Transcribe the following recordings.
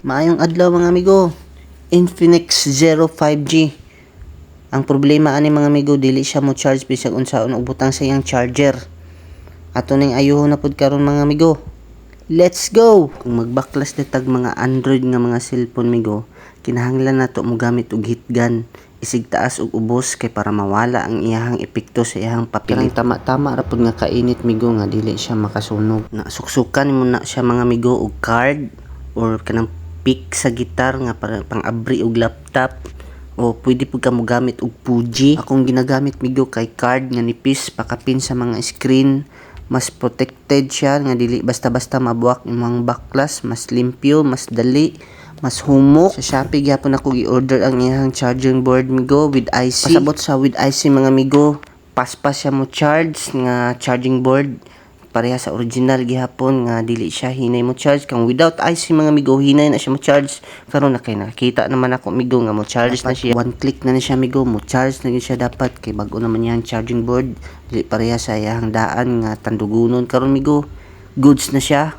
Maayong adlaw mga amigo. Infinix Zero 5G. Ang problema ani mga amigo, dili siya mo charge bisag unsaon og butang sa iyang charger. Ato ning ayuhon na pud karon mga amigo. Let's go. Kung magbaklas tag mga Android nga mga cellphone migo, kinahanglan nato mo gamit og heat gun. Isig taas og ubos kay para mawala ang iyahang epekto sa iyahang papilit. Tama-tama ra pud nga kainit migo nga dili siya makasunog. Nasuksukan mo na siya mga migo og card or kanang pick sa gitar nga para pang-abri og laptop, o pwede pud ka mo gamit og Fuji. Akong ginagamit migo kay card nga nipis pakapin sa mga screen, mas protected siya nga dili basta-basta mabuwak imong baklas, mas limpyo, mas dali, mas humok. Sa Shopee gyapon ako gi-order ang iyang charging board migo with IC. Pasabot sa with IC mga migo, paspas siya mo charge nga charging board. Pareha sa original gihapon nga dili siya hinay mo charge. Kang without IC mga migo, hinay na siya mo charge. Karon na kay nakita naman ako migo nga mo charge dapat na siya. One click na siya migo, mo charge na siya dapat kay bag-o naman yang charging board. Dili pareha sa iyang daan nga tandugunon karon migo. Goods na siya.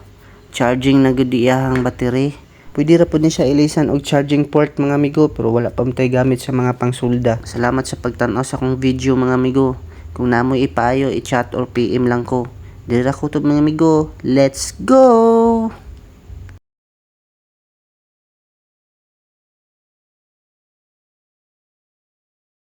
Charging na gud iyang battery. Pwede ra pud ni siya ilisan og charging port mga migo, pero wala pa tay gamit sa mga pangsulda. Salamat sa pagtan-aw sa akong video mga migo. Kung namoy ipayo, i-chat or PM lang ko. Dira ko to mga amigo. Let's go!